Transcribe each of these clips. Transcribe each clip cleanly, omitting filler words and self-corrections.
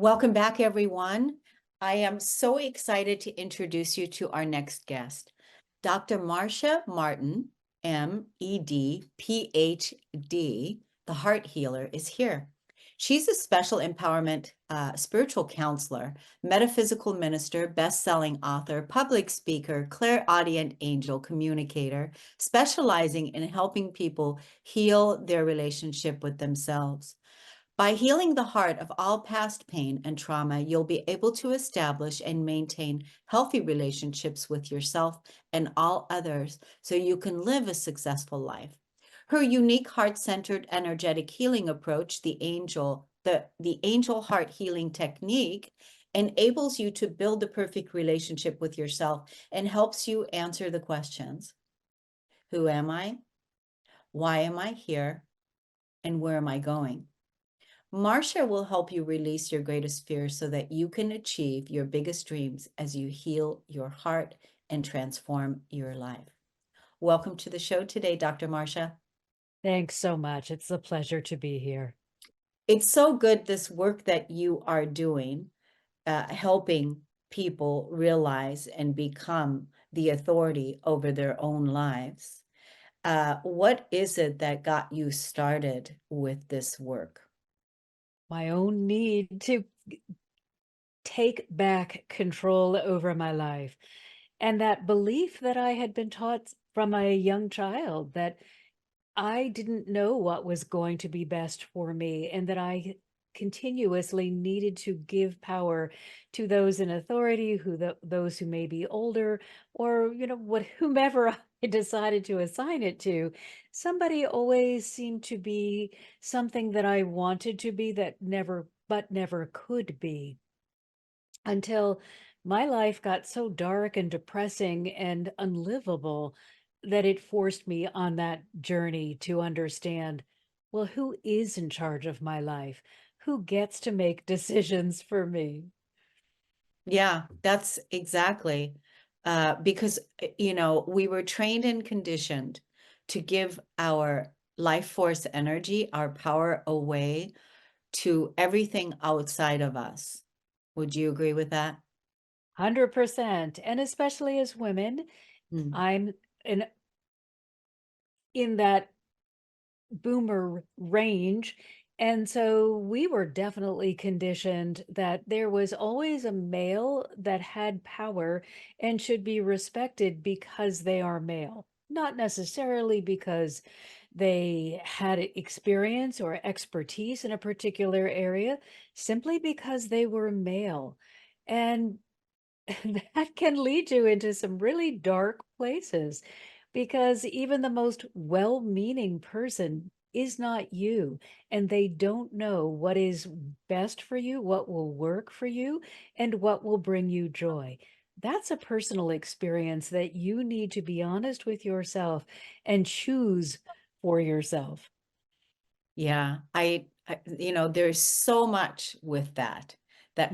Welcome back, everyone. I am so excited to introduce you to our next guest. Dr. Marcia Martin, M.E.D., Ph.D., the heart healer, is here. She's a special empowerment spiritual counselor, metaphysical minister, best-selling author, public speaker, clairaudient angel communicator, specializing in helping people heal their relationship with themselves. By healing the heart of all past pain and trauma, you'll be able to establish and maintain healthy relationships with yourself and all others so you can live a successful life. Her unique heart-centered energetic healing approach, the angel heart healing technique, enables you to build the perfect relationship with yourself and helps you answer the questions: who am I? Why am I here? And where am I going? Marcia will help you release your greatest fears so that you can achieve your biggest dreams as you heal your heart and transform your life. Welcome to the show today, Dr. Marcia. Thanks so much. It's a pleasure to be here. It's so good, this work that you are doing, helping people realize and become the authority over their own lives. What is it that got you started with this work? My own need to take back control over my life. And that belief that I had been taught from a young child that I didn't know what was going to be best for me, and that I continuously needed to give power to those in authority, those who may be older, or whomever I decided to assign it to. Somebody always seemed to be something that I wanted to be that never could be, until my life got so dark and depressing and unlivable that it forced me on that journey to understand, well, who is in charge of my life? Who gets to make decisions for me? Yeah, that's exactly because we were trained and conditioned to give our life force energy, our power away to everything outside of us. Would you agree with that? 100%. And especially as women, Mm. I'm in that boomer range. And so we were definitely conditioned that there was always a male that had power and should be respected because they are male, not necessarily because they had experience or expertise in a particular area, simply because they were male. And that can lead you into some really dark places, because even the most well-meaning person is not you, and they don't know what is best for you, what will work for you, and what will bring you joy. That's a personal experience that you need to be honest with yourself and choose for yourself. Yeah, there's so much with that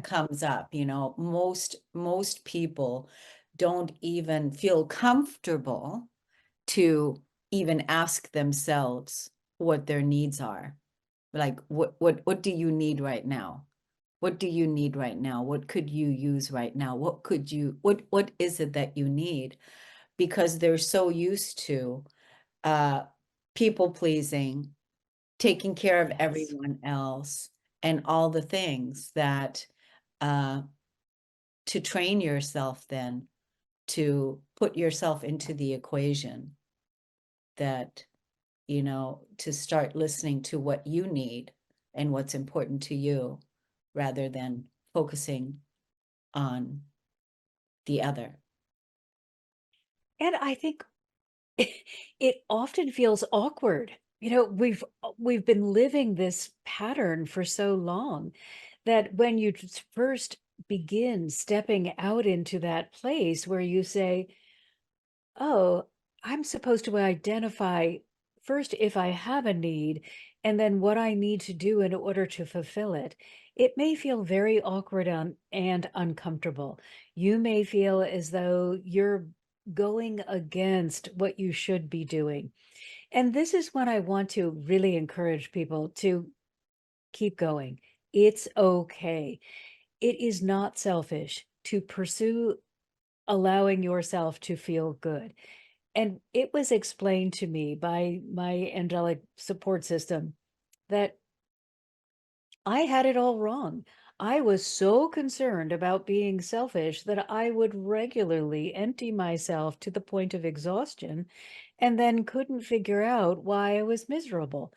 comes up. Most people don't even feel comfortable to even ask themselves what their needs are. Like, what do you need right now? What do you need right now? What could you use right now? What is it that you need? Because they're so used to uh people pleasing, taking care of Yes. everyone else, and all the things that uh to train yourself then to put yourself into the equation, that to start listening to what you need and what's important to you rather than focusing on the other. And I think it often feels awkward. We've been living this pattern for so long that when you just first begin stepping out into that place where you say, "Oh, I'm supposed to identify first if I have a need, and then what I need to do in order to fulfill it." It may feel very awkward and uncomfortable. You may feel as though you're going against what you should be doing. And this is when I want to really encourage people to keep going. It's okay. It is not selfish to pursue allowing yourself to feel good. And it was explained to me by my angelic support system that I had it all wrong. I was so concerned about being selfish that I would regularly empty myself to the point of exhaustion and then couldn't figure out why I was miserable.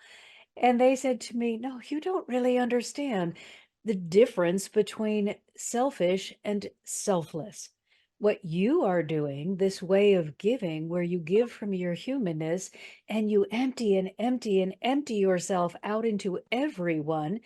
And they said to me, "No, you don't really understand the difference between selfish and selfless. What you are doing, this way of giving, where you give from your humanness and you empty and empty and empty yourself out into everyone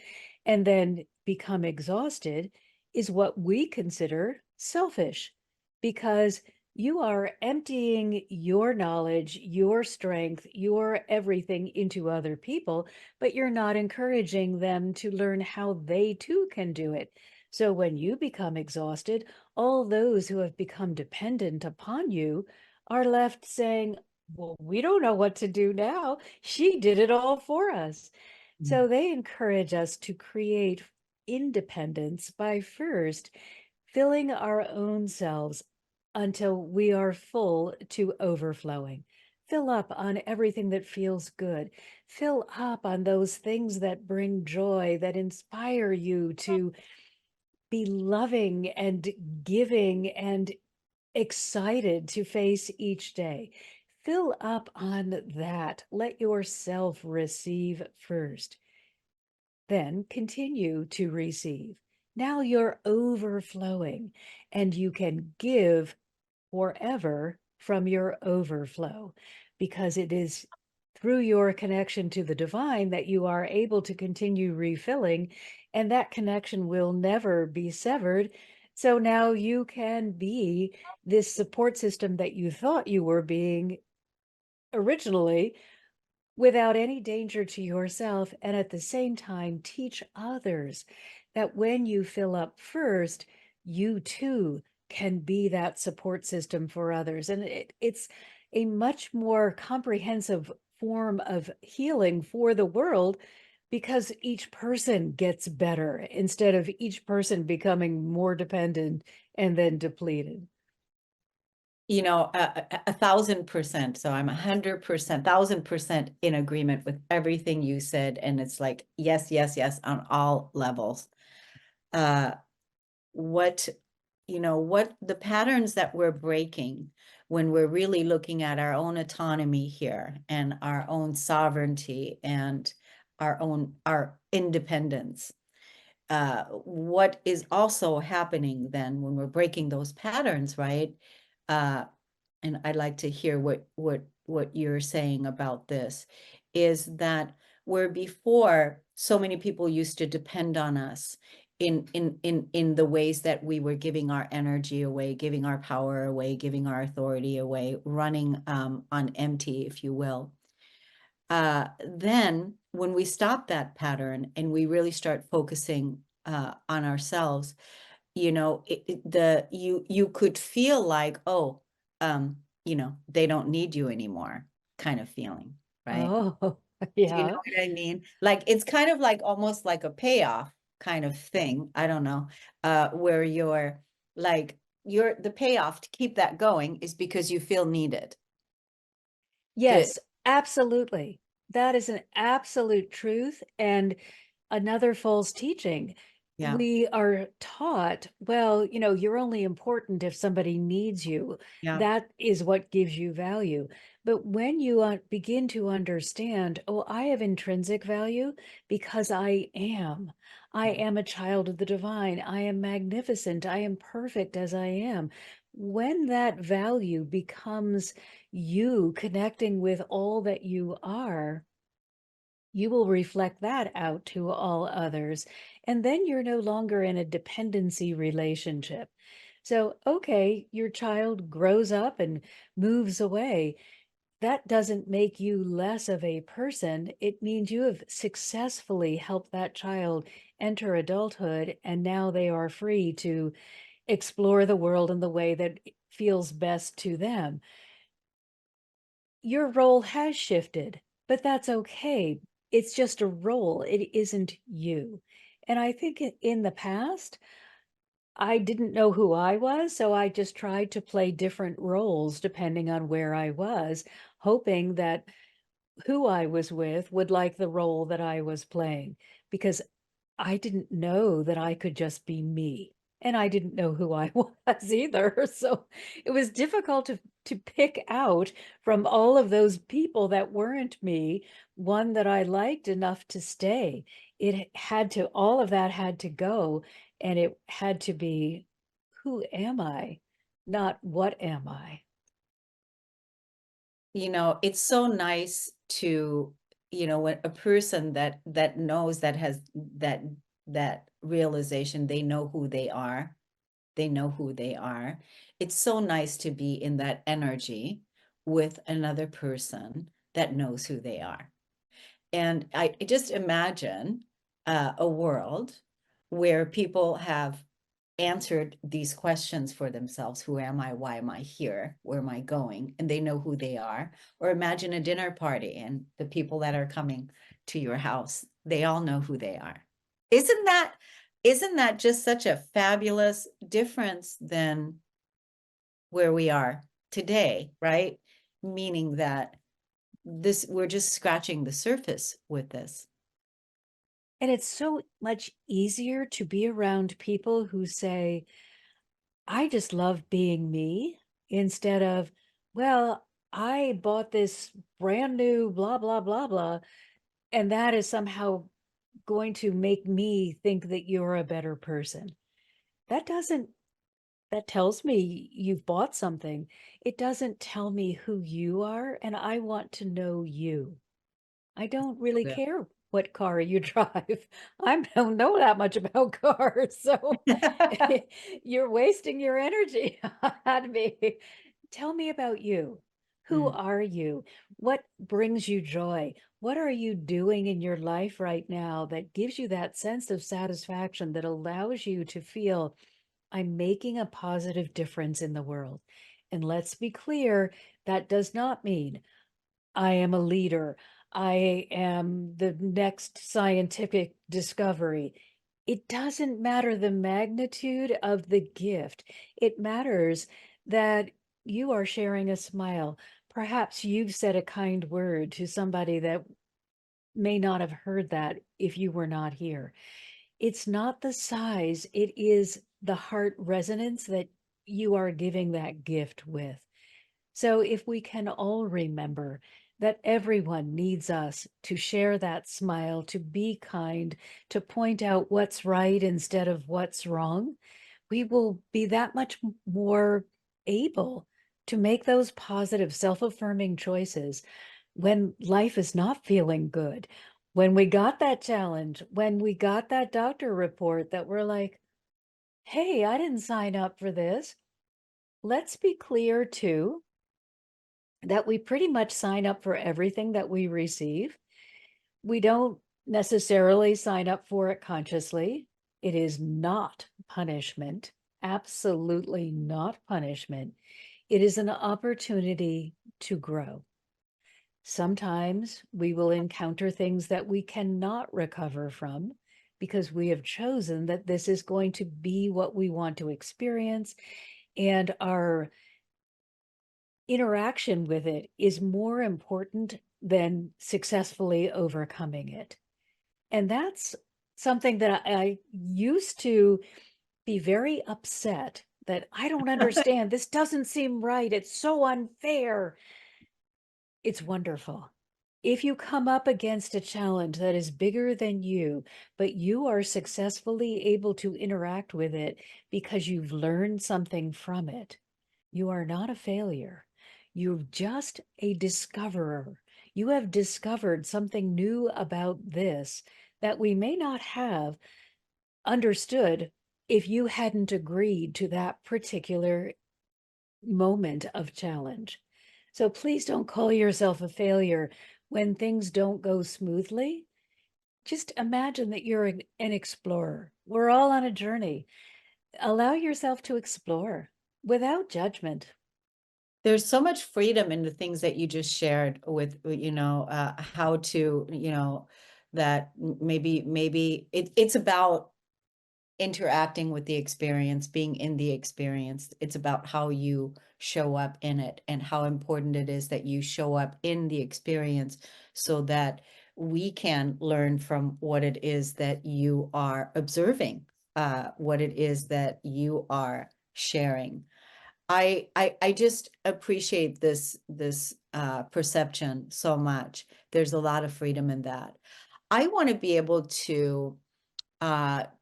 and then become exhausted, is what we consider selfish because you are emptying your knowledge, your strength, your everything into other people, but you're not encouraging them to learn how they too can do it. So when you become exhausted, all those who have become dependent upon you are left saying, well, we don't know what to do now. She did it all for us. Mm. So they encourage us to create independence by first filling our own selves until we are full to overflowing. Fill up on everything that feels good. Fill up on those things that bring joy, that inspire you to be loving and giving and excited to face each day. Fill up on that. Let yourself receive first. Then continue to receive. Now you're overflowing and you can give forever from your overflow because it is through your connection to the divine that you are able to continue refilling, and that connection will never be severed. So now you can be this support system that you thought you were being originally without any danger to yourself, and at the same time teach others that when you fill up first, you too can be that support system for others. And it's a much more comprehensive form of healing for the world because each person gets better instead of each person becoming more dependent and then depleted. You know, 1,000%. So I'm 100%, 1,000% in agreement with everything you said. And it's like, yes, yes, yes, on all levels. Uh, what, what the patterns that we're breaking when we're really looking at our own autonomy here and our own sovereignty and our independence. What is also happening then when we're breaking those patterns, right? Uh, and I'd like to hear what you're saying about this, is that where before so many people used to depend on us in the ways that we were giving our energy away, giving our power away, giving our authority away, running on empty, if you will. Then when we stop that pattern and we really start focusing on ourselves, you could feel like, oh, they don't need you anymore, kind of feeling, right? Oh, Do you know yeah. what I mean? Like it's kind of like almost like a payoff kind of thing. I don't know, where you're like the payoff to keep that going is because you feel needed. To Yes, absolutely. That is an absolute truth and another false teaching. Yeah, We are taught, well, you're only important if somebody needs you. yeah. That is what gives you value. But when you begin to understand, oh, I have intrinsic value because I am. I am a child of the divine. I am magnificent. I am perfect as I am. When that value becomes you connecting with all that you are, you will reflect that out to all others. And then you're no longer in a dependency relationship. So, okay, your child grows up and moves away. That doesn't make you less of a person. It means you have successfully helped that child enter adulthood, and now they are free to explore the world in the way that feels best to them. Your role has shifted, but that's okay. It's just a role. It isn't you. And I think in the past, I didn't know who I was, so I just tried to play different roles depending on where I was, hoping that who I was with would like the role that I was playing, because I didn't know that I could just be me, and I didn't know who I was either, so it was difficult to pick out from all of those people that weren't me, one that I liked enough to stay. It had to all of that had to go, and it had to be, "Who am I?" Not, "What am I?" It's so nice to, when a person that knows, that has that realization, they know who they are. They know who they are. It's so nice to be in that energy with another person that knows who they are. And I just imagine a world where people have answered these questions for themselves. Who am I? Why am I here? Where am I going? And they know who they are. Or imagine a dinner party and the people that are coming to your house, they all know who they are. Isn't that isn't that just such a fabulous difference than where we are today, right? Meaning that this we're just scratching the surface with this. And it's so much easier to be around people who say, "I just love being me," instead of, "Well, I bought this brand new blah, blah, blah, blah, and that is somehow going to make me think that you're a better person." That doesn't that tells me you've bought something. It doesn't tell me who you are, and I want to know you. I don't really Yeah. care what car you drive. I don't know that much about cars, so you're wasting your energy on me. Tell me about you. Who Mm. are you? What brings you joy? What are you doing in your life right now that gives you that sense of satisfaction that allows you to feel I'm making a positive difference in the world? And let's be clear, that does not mean I am a leader. I am the next scientific discovery. It doesn't matter the magnitude of the gift. It matters that you are sharing a smile. Perhaps you've said a kind word to somebody that may not have heard that if you were not here. It's not the size, it is the heart resonance that you are giving that gift with. So if we can all remember that everyone needs us to share that smile, to be kind, to point out what's right instead of what's wrong, we will be that much more able to make those positive, self-affirming choices when life is not feeling good. When we got that challenge, when we got that doctor report that we're like, hey, I didn't sign up for this. Let's be clear too that we pretty much sign up for everything that we receive. We don't necessarily sign up for it consciously. It is not punishment, absolutely not punishment. It is an opportunity to grow. Sometimes we will encounter things that we cannot recover from because we have chosen that this is going to be what we want to experience, and our interaction with it is more important than successfully overcoming it. And that's something that I used to be very upset that I don't understand. This doesn't seem right. It's so unfair. It's wonderful. If you come up against a challenge that is bigger than you, but you are successfully able to interact with it because you've learned something from it, you are not a failure. You're just a discoverer. You have discovered something new about this that we may not have understood if you hadn't agreed to that particular moment of challenge. So please don't call yourself a failure when things don't go smoothly. Just imagine that you're an explorer. We're all on a journey. Allow yourself to explore without judgment. There's so much freedom in the things that you just shared with, how to, that maybe it's about interacting with the experience, being in the experience. It's about how you show up in it and how important it is that you show up in the experience so that we can learn from what it is that you are observing, what it is that you are sharing. I just appreciate this perception so much. There's a lot of freedom in that. I want to be able to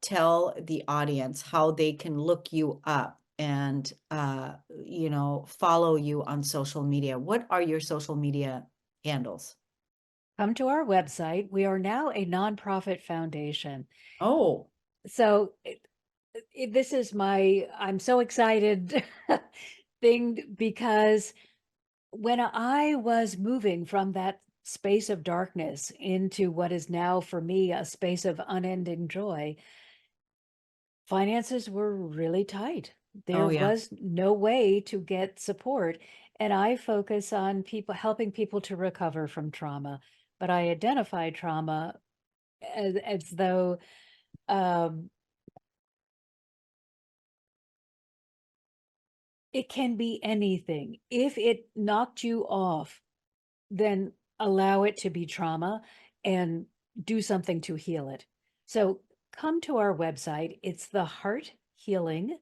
tell the audience how they can look you up and follow you on social media. What are your social media handles? Come to our website. We are now a nonprofit foundation. Oh, So this is I'm so excited thing, because when I was moving from that space of darkness into what is now for me a space of unending joy, finances were really tight. There oh yeah. was no way to get support. And I focus on helping people to recover from trauma. But I identify trauma as though um, it can be anything. If it knocked you off, then allow it to be trauma and do something to heal it. So come to our website. It's the Heart Healing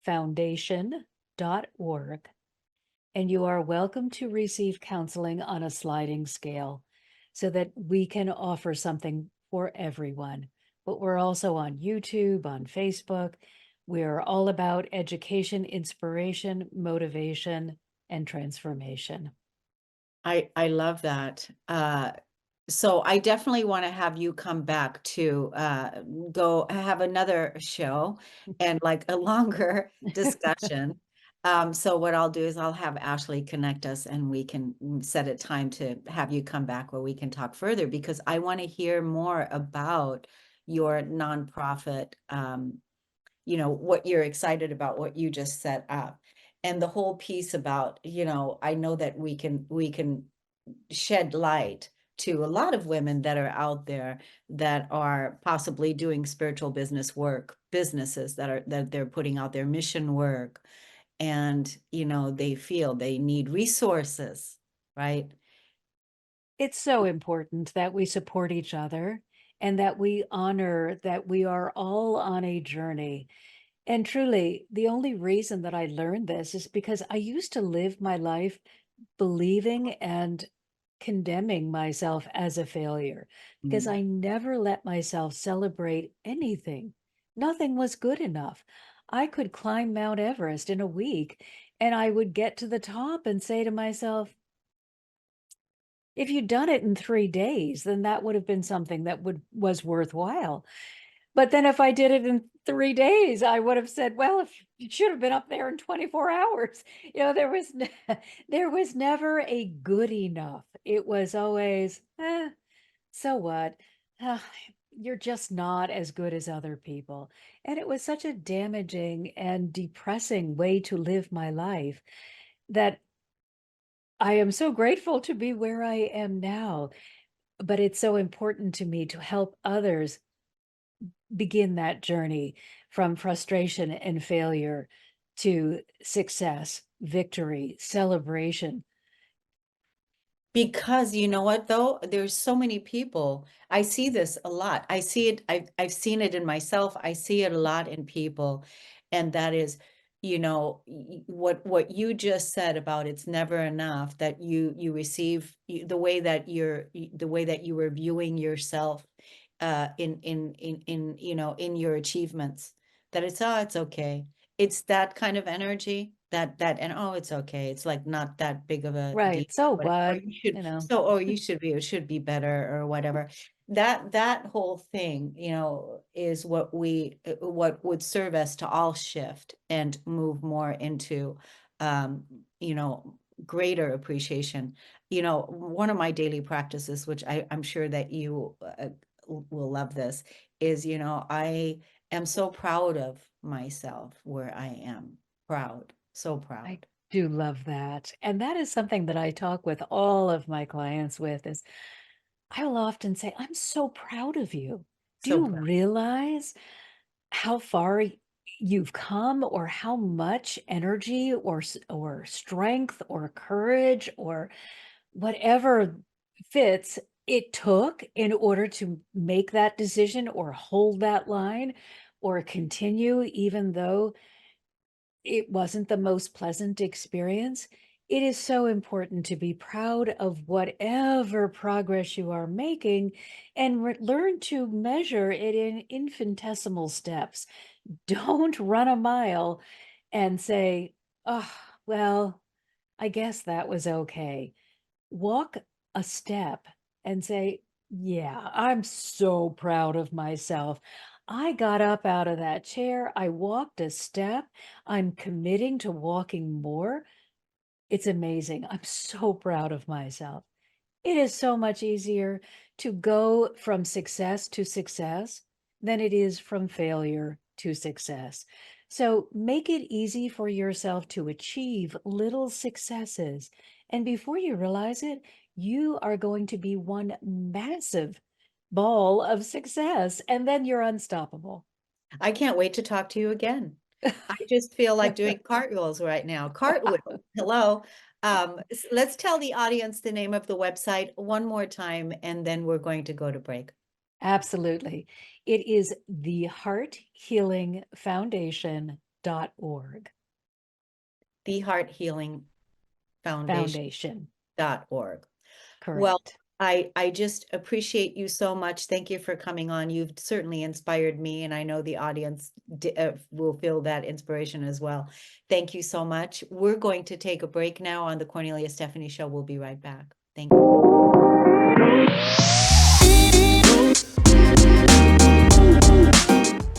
Foundation.org, and you are welcome to receive counseling on a sliding scale so that we can offer something for everyone. But we're also on YouTube, on Facebook. We're all about education, inspiration, motivation, and transformation. I love that. So I definitely want to have you come back to go have another show and like a longer discussion. So what I'll do is I'll have Ashley connect us and we can set a time to have you come back where we can talk further because I want to hear more about your nonprofit, what you're excited about, what you just set up. And the whole piece about, I know that we can shed light to a lot of women that are out there that are possibly doing spiritual businesses that they're putting out their mission work, and they feel they need resources, right? It's so important that we support each other and that we honor that we are all on a journey. And truly, the only reason that I learned this is because I used to live my life believing and condemning myself as a failure because Mm. I never let myself celebrate anything. Nothing was good enough. I could climb Mount Everest in a week and I would get to the top and say to myself, if you'd done it in 3 days, then that would have been something that was worthwhile. But then if I did it in 3 days, I would have said, well, if you should have been up there in 24 hours. There was there was never a good enough. It was always, so what? Ah, you're just not as good as other people. And it was such a damaging and depressing way to live my life that I am so grateful to be where I am now. But it's so important to me to help others begin that journey from frustration and failure to success, victory, celebration. Because you know what though? There's so many people. I see this a lot. I see it, I've seen it in myself. I see it a lot in people. And that is, what you just said about it's never enough that you receive the way that you were viewing yourself in your achievements, that it's okay. It's that kind of energy and oh, it's okay. It's like not that big of a deal. Right. So Whatever, or what? you should You know, so or you should be, it should be better or whatever. That whole thing, is what would serve us to all shift and move more into you know greater appreciation. One of my daily practices, which I'm sure that you will love this, is I am so proud of myself where I am. Proud, so I proud. do love that. And that is something that I talk with all of my clients with is I'll often say, I'm so proud of you. Do So you proud. realize how far you've come, or how much energy or strength or courage or whatever fits it took in order to make that decision or hold that line or continue even though it wasn't the most pleasant experience? It is so important to be proud of whatever progress you are making and learn to measure it in infinitesimal steps. Don't run a mile and say, oh, well, I guess that was okay. Walk a step and say, yeah, I'm so proud of myself. I got up out of that chair. I walked a step. I'm committing to walking more. It's amazing. I'm so proud of myself. It is so much easier to go from success to success than it is from failure to success. So make it easy for yourself to achieve little successes. And before you realize it, you are going to be one massive ball of success, and then you're unstoppable. I can't wait to talk to you again. I just feel like doing cartwheels right now. Cartwheels. Hello. Let's tell the audience the name of the website one more time, and then we're going to go to break. Absolutely. It is thehearthealingfoundation.org. The Heart Healing Foundation. Foundation.org. Well, Correct. I just appreciate you so much. Thank you for coming on. You've certainly inspired me, and I know the audience will feel that inspiration as well. Thank you so much. We're going to take a break now on the Cornelia Stephanie Show. We'll be right back. Thank you.